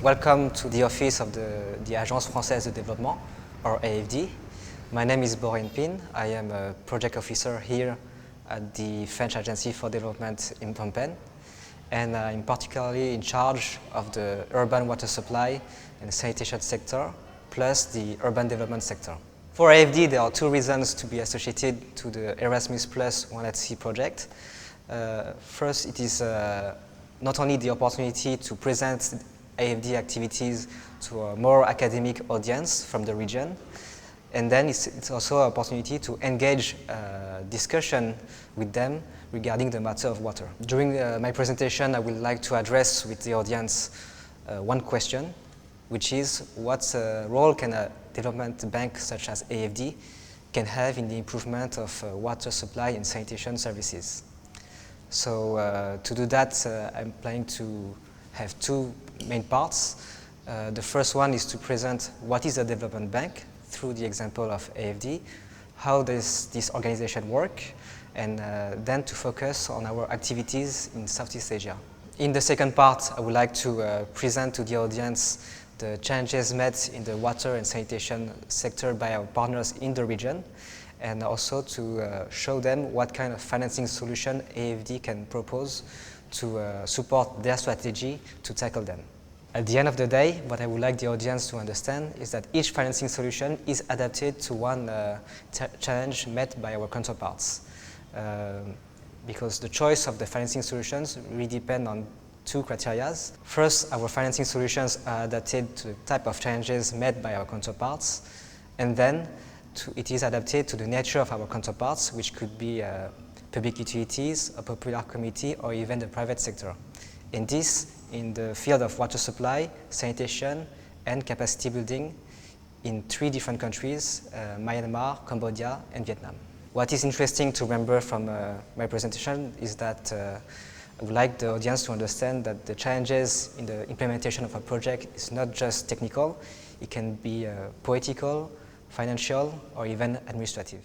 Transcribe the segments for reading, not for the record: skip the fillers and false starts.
Welcome to the office of the Agence Française de Développement, or AFD. My name is Borin PIN. I am a project officer here at the French Agency for Development in Phnom Penh, and I'm particularly in charge of the urban water supply and sanitation sector, plus the urban development sector. For AFD, there are two reasons to be associated to the Erasmus Plus 1@Sea project. First, it is not only the opportunity to present AFD activities to a more academic audience from the region, and then it's also an opportunity to engage discussion with them regarding the matter of water. During my presentation, I would like to address with the audience one question, which is what role can a development bank such as AFD can have in the improvement of water supply and sanitation services. So to do that, I'm planning to have two main parts. The first one is to present what is a development bank through the example of AFD, how does this organization work, and then to focus on our activities in Southeast Asia. In the second part, I would like to present to the audience the challenges met in the water and sanitation sector by our partners in the region, and also to show them what kind of financing solution AFD can propose to support their strategy to tackle them. At the end of the day, what I would like the audience to understand is that each financing solution is adapted to one challenge met by our counterparts. Because the choice of the financing solutions really depend on two criteria. First, our financing solutions are adapted to the type of challenges met by our counterparts, and then it is adapted to the nature of our counterparts, which could be public utilities, a popular committee, or even the private sector. And this in the field of water supply, sanitation, and capacity building in three different countries, Myanmar, Cambodia, and Vietnam. What is interesting to remember from my presentation is that I would like the audience to understand that the challenges in the implementation of a project is not just technical, it can be political, financial, or even administrative.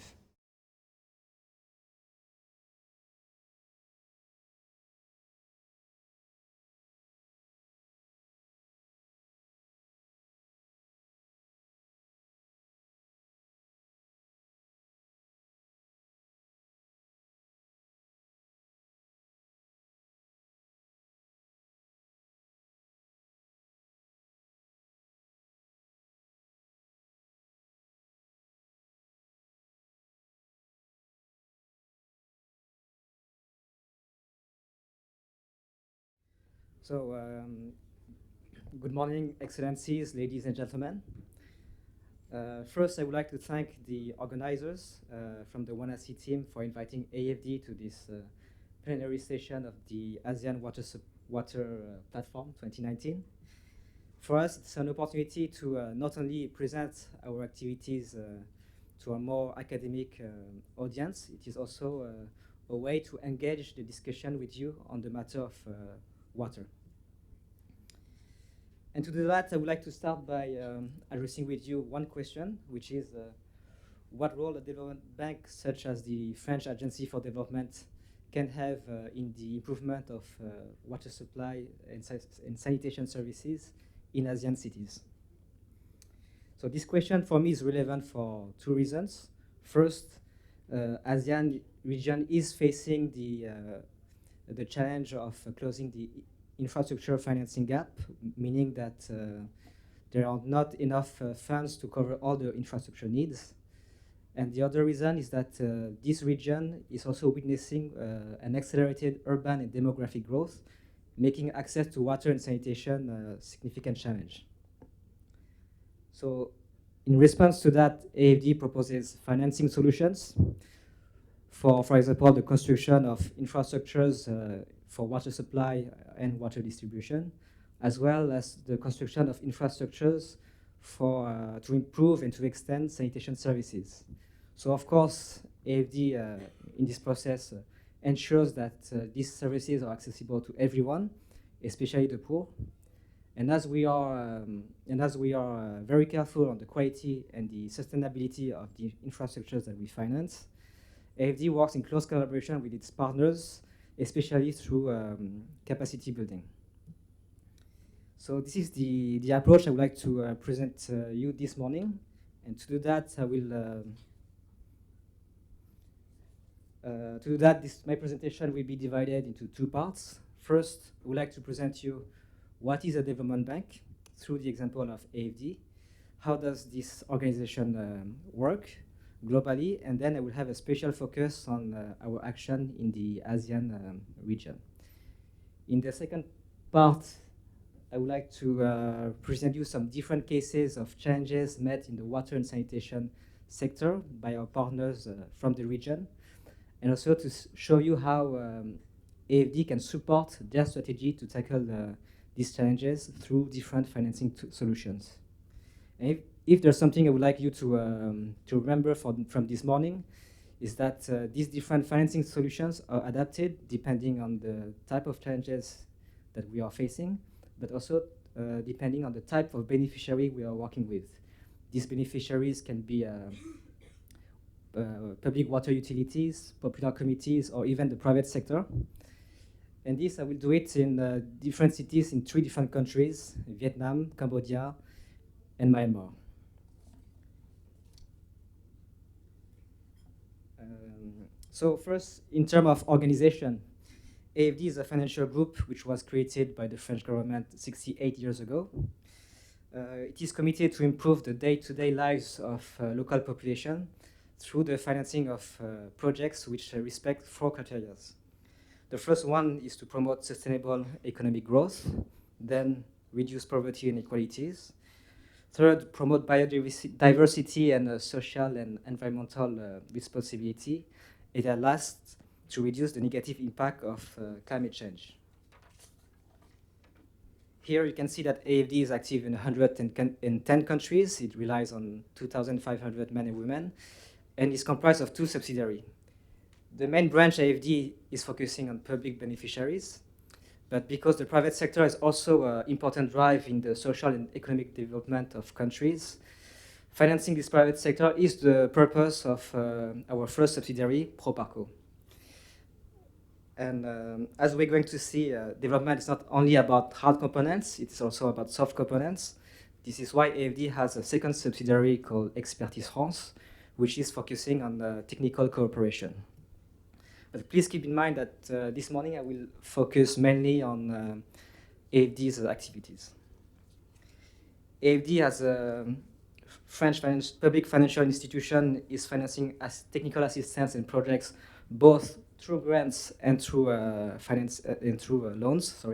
So, good morning, Excellencies, ladies and gentlemen. First, I would like to thank the organizers from the 1@Sea team for inviting AFD to this plenary session of the ASEAN Water Platform 2019. For us, it's an opportunity to not only present our activities to a more academic audience, it is also a way to engage the discussion with you on the matter of water. And to do that, I would like to start by addressing with you one question, which is what role a development bank such as the French Agency for Development can have in the improvement of water supply and sanitation services in ASEAN cities. So this question for me is relevant for two reasons. First, ASEAN region is facing the challenge of closing the infrastructure financing gap, meaning that there are not enough funds to cover all the infrastructure needs. And the other reason is that this region is also witnessing an accelerated urban and demographic growth, making access to water and sanitation a significant challenge. So in response to that, AFD proposes financing solutions for example, the construction of infrastructures for water supply and water distribution, as well as the construction of infrastructures for to improve and to extend sanitation services. So of course, AFD in this process ensures that these services are accessible to everyone, especially the poor. And as we are very careful on the quality and the sustainability of the infrastructures that we finance, AFD works in close collaboration with its partners, especially through capacity building. So this is the approach I would like to present you this morning. And to do that, my presentation will be divided into two parts. First, I would like to present you what is a development bank through the example of AFD. How does this organization work globally? And then I will have a special focus on our action in the ASEAN region. In the second part, I would like to present you some different cases of challenges met in the water and sanitation sector by our partners from the region, and also to show you how AFD can support their strategy to tackle these challenges through different financing solutions. And if there's something I would like you to remember from this morning, is that these different financing solutions are adapted depending on the type of challenges that we are facing, but also depending on the type of beneficiary we are working with. These beneficiaries can be public water utilities, popular committees, or even the private sector. And this, I will do it in different cities in 3 different countries: Vietnam, Cambodia, and Myanmar. So first, in terms of organization, AFD is a financial group which was created by the French government 68 years ago. It is committed to improve the day-to-day lives of local population through the financing of projects which respect 4 criteria. The first one is to promote sustainable economic growth, then reduce poverty and inequalities. Third, promote biodiversity and social and environmental responsibility. And last, to reduce the negative impact of climate change. Here you can see that AFD is active in 110 countries. It relies on 2,500 men and women, and is comprised of 2 subsidiaries. The main branch, AFD, is focusing on public beneficiaries, but because the private sector is also an important drive in the social and economic development of countries, financing this private sector is the purpose of our first subsidiary, Proparco. And as we're going to see, development is not only about hard components, it's also about soft components. This is why AFD has a second subsidiary called Expertise France, which is focusing on technical cooperation. But please keep in mind that this morning I will focus mainly on AFD's activities. AFD as a French public financial institution is financing technical assistance and projects both through grants and through loans.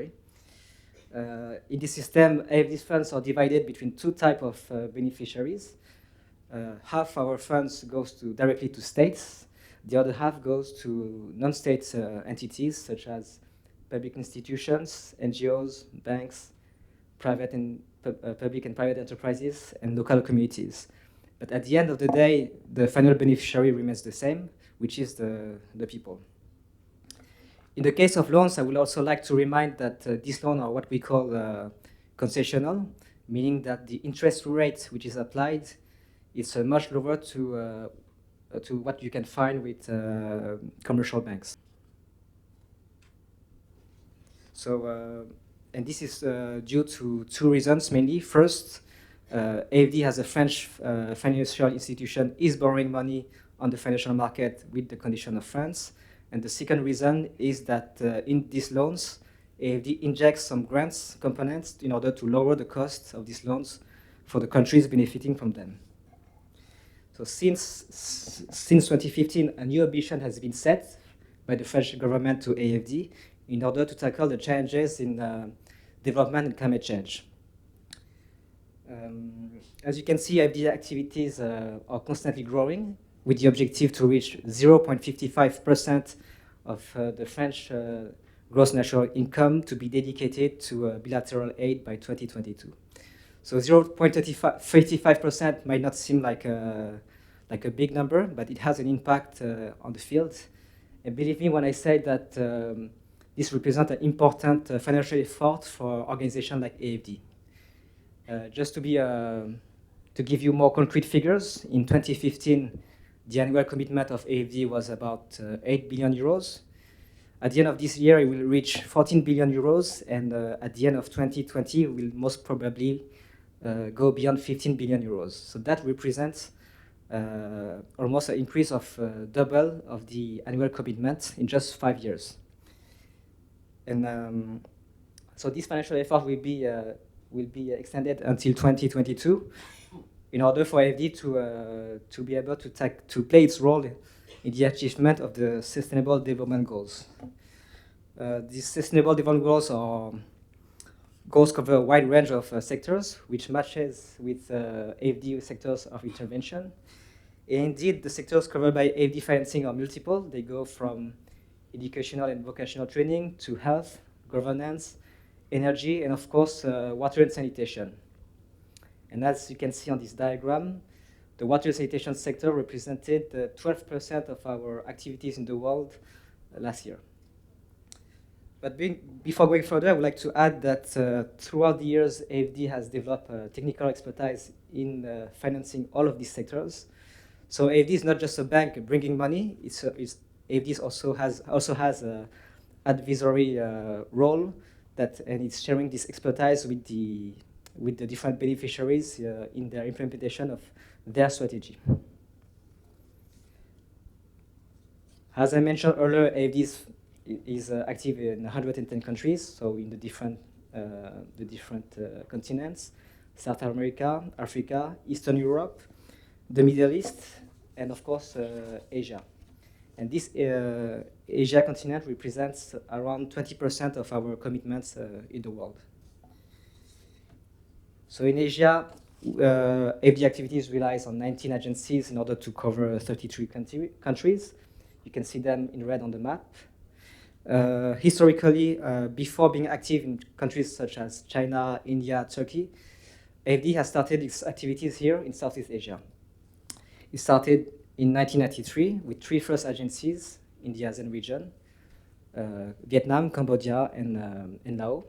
In this system, AFD funds are divided between 2 types of beneficiaries. Half our funds goes directly to states. The other half goes to non-state entities such as public institutions, NGOs, banks, private and public and private enterprises, and local communities. But at the end of the day, the final beneficiary remains the same, which is the people. In the case of loans, I would also like to remind that these loans are what we call concessional, meaning that the interest rate which is applied is much lower to what you can find with commercial banks. So, and this is due to 2 reasons mainly. First, AFD as a French financial institution is borrowing money on the financial market with the condition of France. And the second reason is that in these loans, AFD injects some grants components in order to lower the cost of these loans for the countries benefiting from them. So since 2015, a new ambition has been set by the French government to AFD in order to tackle the challenges in development and climate change. As you can see, AFD activities are constantly growing with the objective to reach 0.55% of the French gross national income to be dedicated to bilateral aid by 2022. So 0.55% might not seem like a big number, but it has an impact on the field. And believe me when I say that this represents an important financial effort for an organization like AFD. Just to give you more concrete figures, in 2015, the annual commitment of AFD was about 8 billion euros. At the end of this year, it will reach 14 billion euros, and at the end of 2020, it will most probably go beyond 15 billion euros. So that represents almost an increase of double of the annual commitment in just 5 years. And so this financial effort will be extended until 2022 in order for AFD to be able to play its role in the achievement of the Sustainable Development Goals. These Sustainable Development Goals cover a wide range of sectors, which matches with AFD sectors of intervention. And indeed, the sectors covered by AFD financing are multiple. They go from educational and vocational training to health, governance, energy, and of course, water and sanitation. And as you can see on this diagram, the water and sanitation sector represented 12% of our activities in the world last year. But before going further, I would like to add that throughout the years, AFD has developed technical expertise in financing all of these sectors. So AFD is not just a bank bringing money. AFD also has an advisory role and it's sharing this expertise with the different beneficiaries in their implementation of their strategy. As I mentioned earlier, AFD is active in 110 countries, so in the different continents: South America, Africa, Eastern Europe, the Middle East, and of course Asia. And this Asia continent represents around 20% of our commitments in the world. So in Asia, AFD activities relies on 19 agencies in order to cover 33 countries. You can see them in red on the map. Historically, before being active in countries such as China, India, Turkey, AFD has started its activities here in Southeast Asia. It started in 1993 with 3 first agencies in the ASEAN region: Vietnam, Cambodia, and Laos.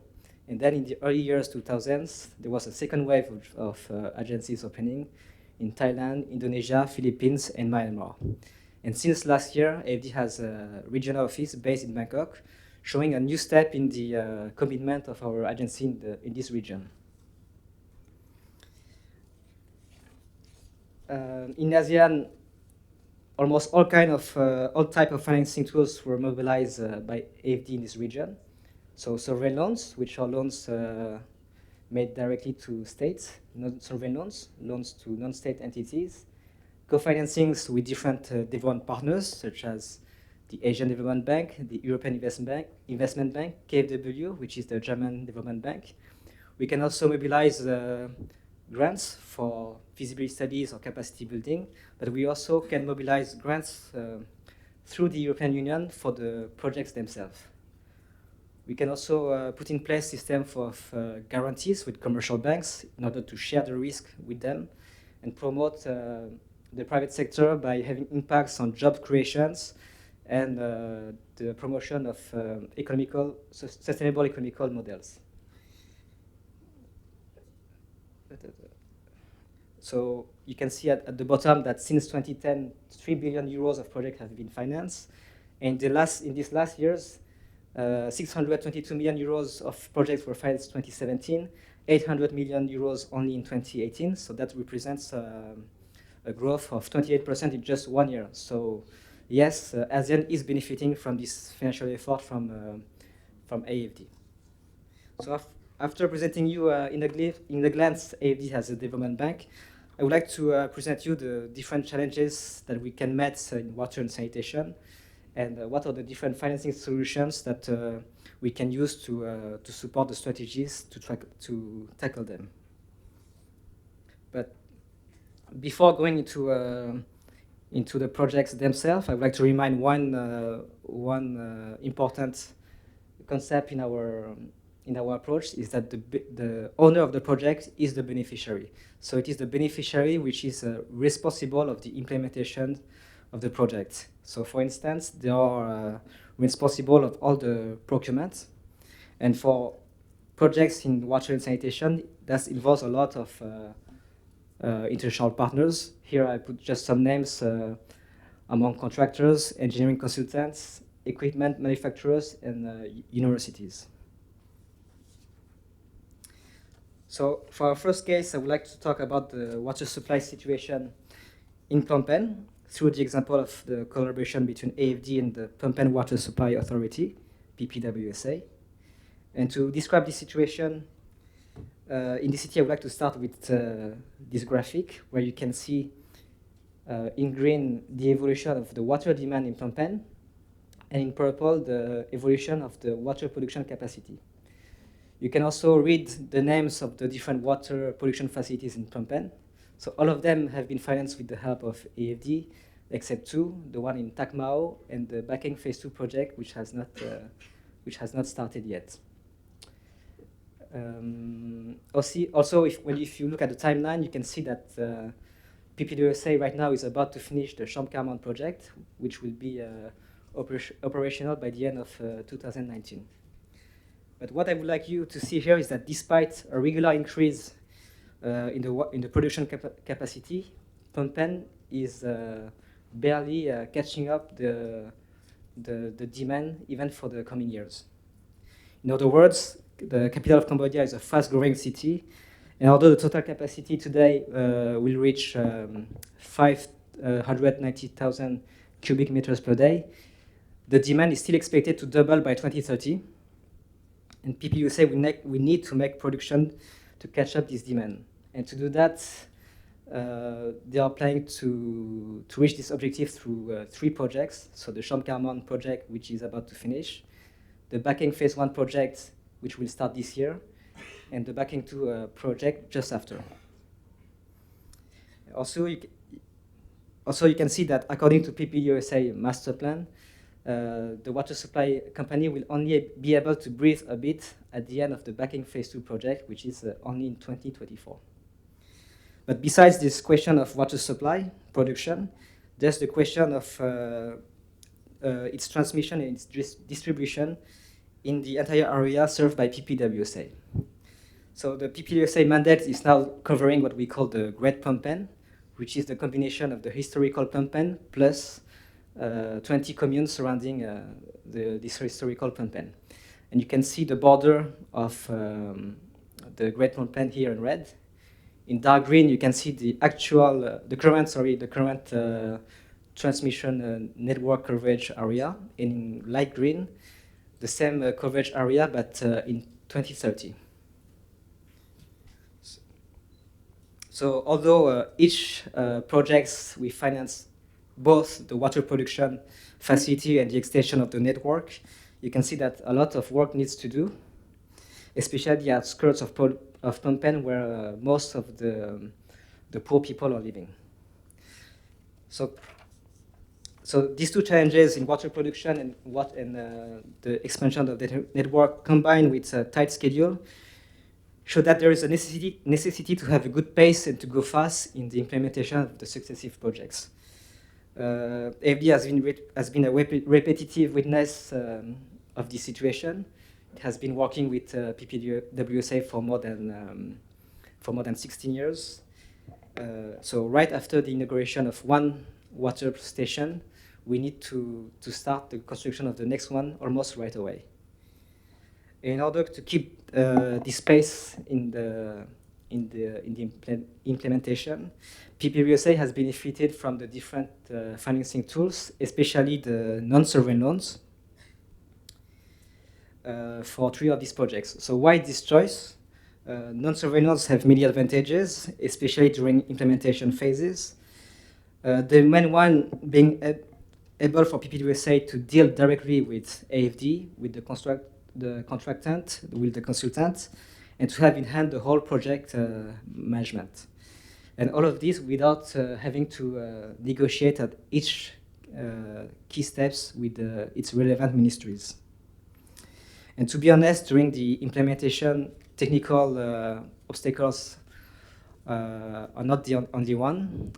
And then in the early years 2000s, there was a second wave of agencies opening in Thailand, Indonesia, Philippines, and Myanmar. And since last year, AFD has a regional office based in Bangkok, showing a new step in the commitment of our agency in this region. In ASEAN, almost all type of financing tools were mobilized by AFD in this region. So sovereign loans, which are loans made directly to states, non-sovereign loans to non-state entities, co-financings with different development partners, such as the Asian Development Bank, the European Investment Bank, KfW, which is the German Development Bank. We can also mobilize grants for feasibility studies or capacity building, but we also can mobilize grants through the European Union for the projects themselves. We can also put in place a system of guarantees with commercial banks in order to share the risk with them and promote the private sector by having impacts on job creations and the promotion of sustainable economical models. So you can see at the bottom that since 2010, 3 billion euros of projects have been financed. And in these last years, 622 million euros of projects were financed in 2017, 800 million euros only in 2018. So that represents a growth of 28% in just 1 year. So yes, ASEAN is benefiting from this financial effort from AFD. So after presenting you in a glance AFD as a development bank, I would like to present you the different challenges that we can meet in water and sanitation, and what are the different financing solutions that we can use to support the strategies to tackle them. But before going into the projects themselves, I would like to remind one important concept in our approach is that the owner of the project is the beneficiary. So it is the beneficiary which is responsible of the implementation of the project. So for instance, they are responsible of all the procurement. And for projects in water and sanitation, that involves a lot of international partners. Here I put just some names among contractors, engineering consultants, equipment manufacturers, and universities. So for our first case, I would like to talk about the water supply situation in Phnom Penh through the example of the collaboration between AFD and the Phnom Penh Water Supply Authority, PPWSA. And to describe this situation in the city, I would like to start with this graphic where you can see in green the evolution of the water demand in Phnom Penh, and in purple the evolution of the water production capacity. You can also read the names of the different water production facilities in Phnom Penh. So all of them have been financed with the help of AFD, except two, the one in Tak Mao and the Bakeng Phase 2 project, which has not started yet. Also, if you look at the timeline, you can see that PPWSA right now is about to finish the Champ-Carmont project, which will be operational by the end of 2019. But what I would like you to see here is that despite a regular increase in the production capacity, Phnom Penh is barely catching up the demand even for the coming years. In other words, the capital of Cambodia is a fast-growing city, and although the total capacity today will reach 590,000 cubic meters per day, the demand is still expected to double by 2030. And PPUSA will need to make production to catch up this demand. And to do that, they are planning to reach this objective through 3 projects. So the Champ-Carmont project, which is about to finish, the Bakeng Phase 1 project, which will start this year, and the Bakeng 2 project just after. Also, you can see that according to PPUSA master plan, the water supply company will only be able to breathe a bit at the end of the Bakeng Phase 2 project, which is only in 2024. But besides this question of water supply production, there's the question of its transmission and its distribution in the entire area served by PPWSA. So the PPWSA mandate is now covering what we call the Great Phnom Penh, which is the combination of the historical Phnom Penh plus 20 communes surrounding this historical Phnom Penh. And you can see the border of the Great Phnom Penh here in red. In dark green, you can see the current transmission network coverage area. In light green, the same coverage area, but in 2030. So although each projects we finance both the water production facility and the extension of the network, you can see that a lot of work needs to do, especially at the outskirts of Phnom Penh, where most of the poor people are living. So these two challenges in water production and the expansion of the network combined with a tight schedule show that there is a necessity to have a good pace and to go fast in the implementation of the successive projects. AFD has been a repetitive witness of this situation. It has been working with PPWSA for more than 16 years. So right after the inauguration of one water station, we need to start the construction of the next one almost right away. In order to keep this pace in the implementation, PPWSA has benefited from the different financing tools, especially the non-sovereign loans for 3 of these projects. So why this choice? Non-sovereign loans have many advantages, especially during implementation phases. The main one being able for PPWSA to deal directly with AFD, with the contractant, with the consultant, and to have in hand the whole project management. And all of this without having to negotiate at each key steps with its relevant ministries. And to be honest, during the implementation, technical obstacles are not the only one.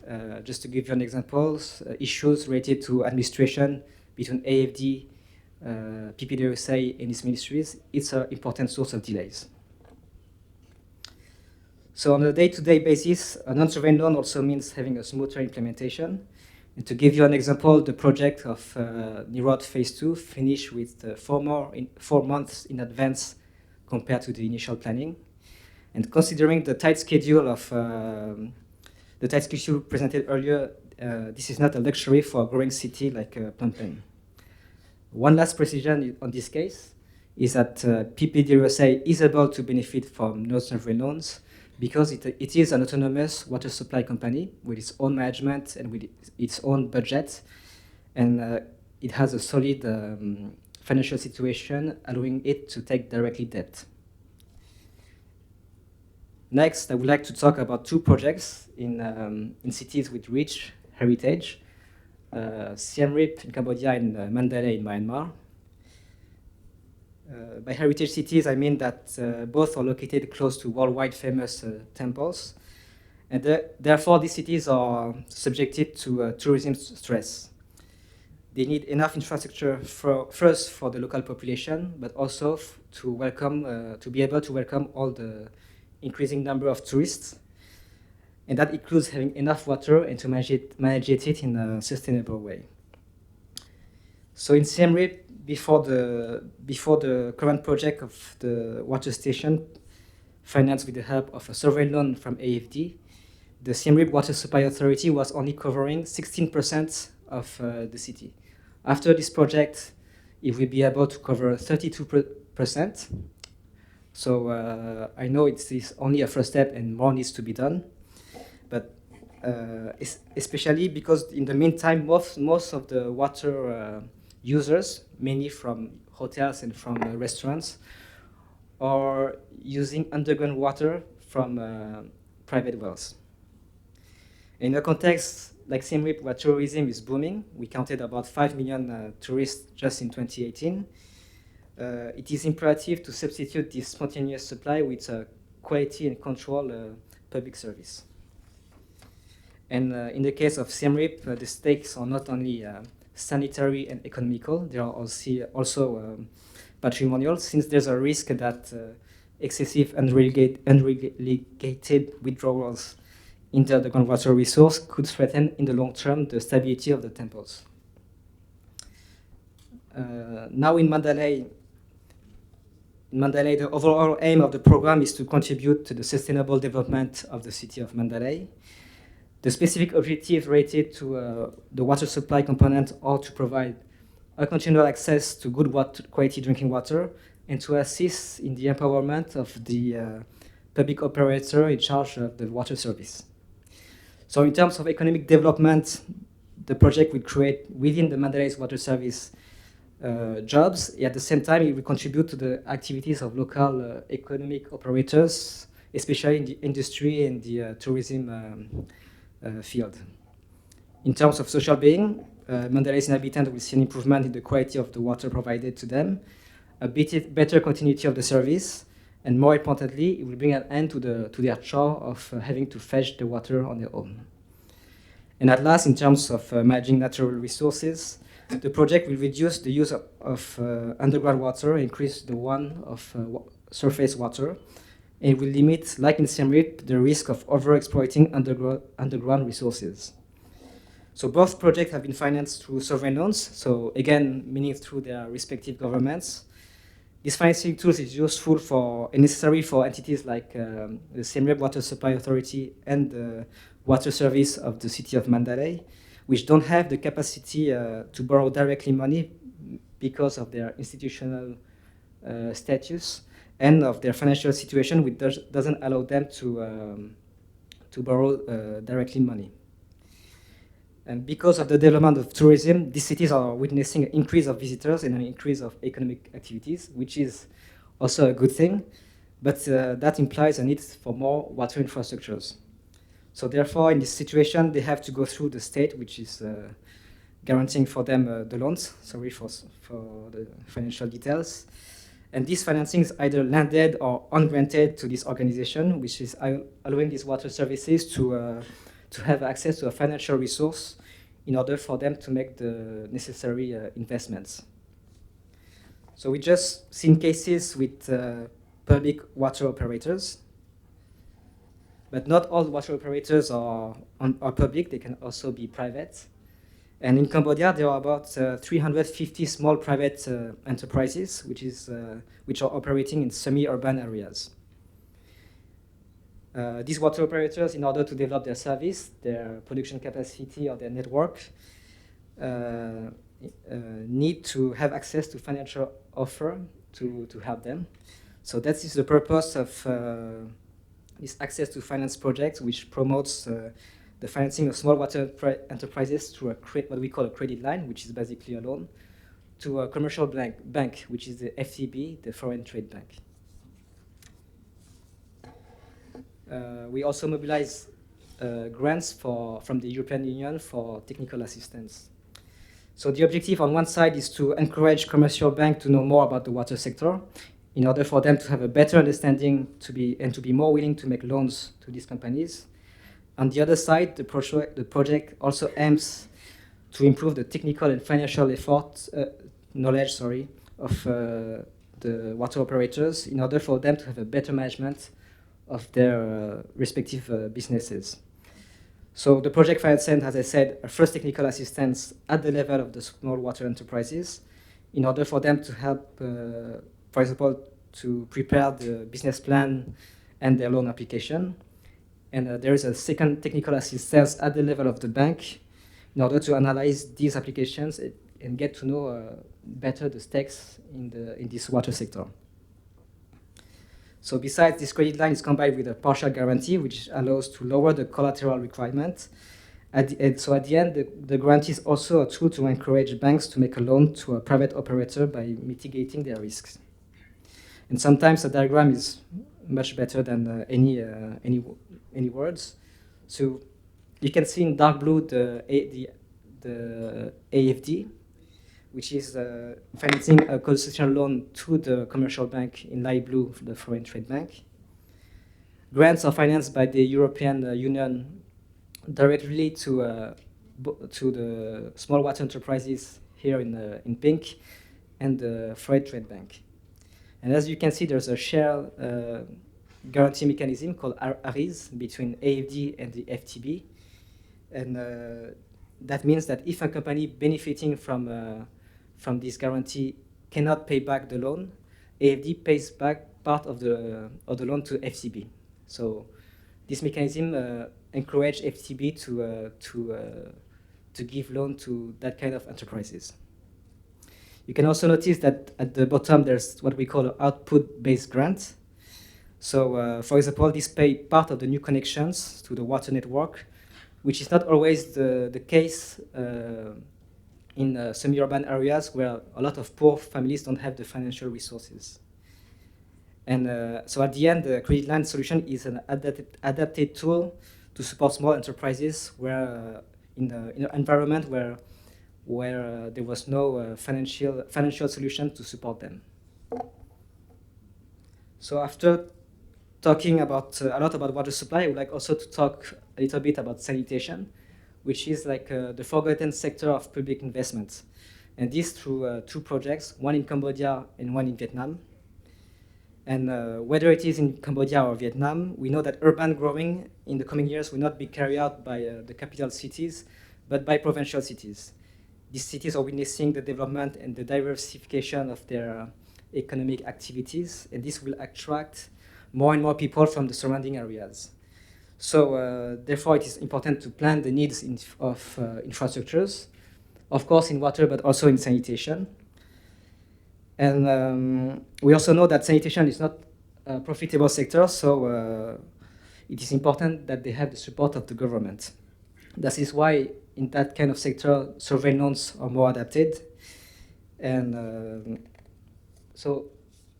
Just to give you an example, issues related to administration between AFD, PPWSA and its ministries, it's an important source of delays. So on a day-to-day basis, a non-sovereign loan also means having a smoother implementation. And to give you an example, the project of Nirod Phase 2 finished with 4 months in advance compared to the initial planning. And considering the tight schedule presented earlier, this is not a luxury for a growing city like Phnom Penh. One last precision on this case is that PPDRSA is able to benefit from no sovereign loans because it is an autonomous water supply company with its own management and with its own budget, and it has a solid financial situation, allowing it to take directly debt. Next, I would like to talk about two projects in cities with rich heritage, Siem Reap in Cambodia and Mandalay in Myanmar. By heritage cities, I mean that both are located close to worldwide famous temples, and therefore these cities are subjected to tourism stress. They need enough infrastructure first for the local population, but also to be able to welcome all the increasing number of tourists, and that includes having enough water and to manage it in a sustainable way. So in Siem Reap, before the current project of the water station, financed with the help of a sovereign loan from AFD, the Siem Reap Water Supply Authority was only covering 16% of the city. After this project, it will be able to cover 32%. So I know it is only a first step and more needs to be done. But especially because in the meantime, most of the water users, mainly from hotels and from restaurants, are using underground water from private wells. In a context like Siem Reap, where tourism is booming, we counted about 5 million tourists just in 2018. It is imperative to substitute this spontaneous supply with quality and control public service. And in the case of Siem Reap, the stakes are not only sanitary and economical, they are also patrimonial, since there's a risk that excessive unregulated withdrawals into the groundwater resource could threaten in the long term the stability of the temples. Now in Mandalay, the overall aim of the program is to contribute to the sustainable development of the city of Mandalay. The specific objectives related to the water supply component are to provide a continual access to good quality drinking water and to assist in the empowerment of the public operator in charge of the water service. So in terms of economic development, the project will create within the Mandalay's water service jobs. At the same time, it will contribute to the activities of local economic operators, especially in the industry and the tourism field. In terms of social being, Mandalay's inhabitants will see an improvement in the quality of the water provided to them, a better continuity of the service, and more importantly, it will bring an end to their chore of having to fetch the water on their own. And at last, in terms of managing natural resources, the project will reduce the use of underground water, increase the one of surface water, and it will limit, like in Siem Reap, the risk of overexploiting underground resources. So both projects have been financed through sovereign loans, so again, meaning through their respective governments. This financing tool is useful and necessary for entities like the Siem Reap Water Supply Authority and the water service of the city of Mandalay, which don't have the capacity to borrow directly money because of their institutional status and of their financial situation, which doesn't allow them to borrow directly money. And because of the development of tourism, these cities are witnessing an increase of visitors and an increase of economic activities, which is also a good thing, but that implies a need for more water infrastructures. So therefore, in this situation, they have to go through the state, which is guaranteeing for them the loans. Sorry for the financial details. And this financing is either landed or ungranted to this organization, which is allowing these water services to have access to a financial resource in order for them to make the necessary investments. So we just seen cases with public water operators, but not all water operators are public, they can also be private. And in Cambodia, there are about 350 small private enterprises, which are operating in semi-urban areas. These water operators, in order to develop their service, their production capacity, or their network, need to have access to financial offer to help them. So that is the purpose of this access to finance project, which promotes the financing of small water enterprises through what we call a credit line, which is basically a loan, to a commercial bank, which is the FTB, the Foreign Trade Bank. We also mobilize grants from the European Union for technical assistance. So the objective on one side is to encourage commercial banks to know more about the water sector in order for them to have a better understanding and to be more willing to make loans to these companies. On the other side, the project also aims to improve the technical and financial knowledge of the water operators in order for them to have a better management of their respective businesses. So the project financing, as I said, first technical assistance at the level of the small water enterprises in order for them to help, for example, to prepare the business plan and their loan application. And there is a second technical assistance at the level of the bank in order to analyze these applications and get to know better the stakes in this water sector. So besides, this credit line is combined with a partial guarantee, which allows to lower the collateral requirement. So at the end, the guarantee is also a tool to encourage banks to make a loan to a private operator by mitigating their risks. And sometimes a diagram is much better than any words. So you can see in dark blue the AFD, which is financing a concessional loan to the commercial bank, in light blue, the Foreign Trade Bank. Grants are financed by the European Union directly to the small water enterprises here in pink, and the Foreign Trade Bank. And as you can see, there's a shared guarantee mechanism called ARIS between AFD and the FTB. And that means that if a company benefiting from this guarantee cannot pay back the loan, AFD pays back part of the loan to FTB. So this mechanism encourages FTB to give loan to that kind of enterprises. You can also notice that at the bottom there's what we call an output-based grant. So, for example, this pay part of the new connections to the water network, which is not always the case in semi-urban areas where a lot of poor families don't have the financial resources. And so at the end, the credit line solution is an adapted tool to support small enterprises where in an environment where there was no financial solution to support them. So after talking about a lot about water supply, I would like also to talk a little bit about sanitation, which is like the forgotten sector of public investment. And this through two projects, one in Cambodia and one in Vietnam. And whether it is in Cambodia or Vietnam, we know that urban growing in the coming years will not be carried out by the capital cities, but by provincial cities. These cities are witnessing the development and the diversification of their economic activities, and this will attract more and more people from the surrounding areas. So therefore, it is important to plan the needs of infrastructures, of course in water, but also in sanitation. And we also know that sanitation is not a profitable sector, so it is important that they have the support of the government. That is why in that kind of sector, sovereign loans are more adapted. And so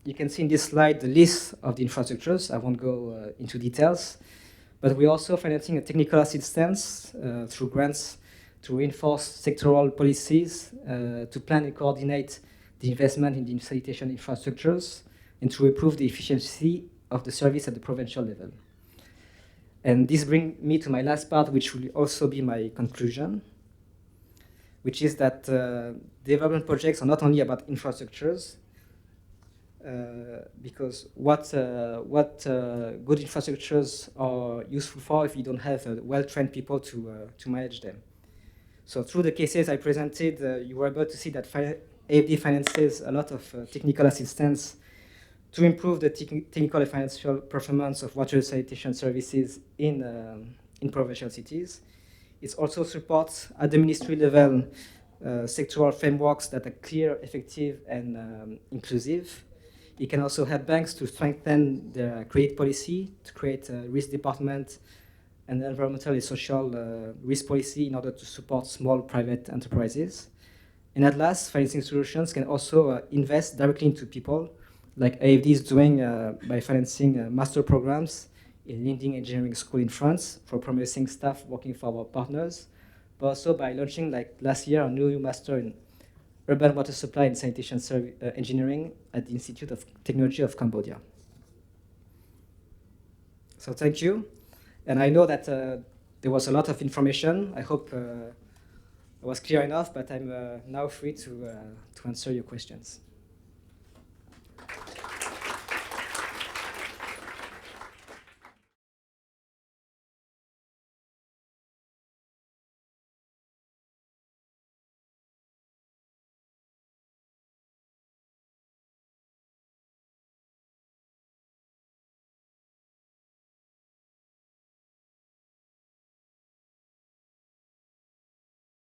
you can see in this slide the list of the infrastructures. I won't go into details, but we're also financing a technical assistance through grants to reinforce sectoral policies, to plan and coordinate the investment in the sanitation infrastructures, and to improve the efficiency of the service at the provincial level. And this brings me to my last part, which will also be my conclusion, which is that development projects are not only about infrastructures, because what good infrastructures are useful for if you don't have well-trained people to manage them. So through the cases I presented, you were able to see that AFD finances a lot of technical assistance to improve the technical and financial performance of water sanitation services in provincial cities. It also supports at the ministry level sectoral frameworks that are clear, effective, and inclusive. It can also help banks to strengthen their credit policy, to create a risk department and environmental and social risk policy in order to support small private enterprises. And at last, financing solutions can also invest directly into people, like AFD is doing by financing master programs in leading engineering school in France for promising staff working for our partners, but also by launching, like last year, a new master in urban water supply and sanitation engineering at the Institute of Technology of Cambodia. So thank you. And I know that there was a lot of information. I hope I was clear enough, but I'm now free to answer your questions.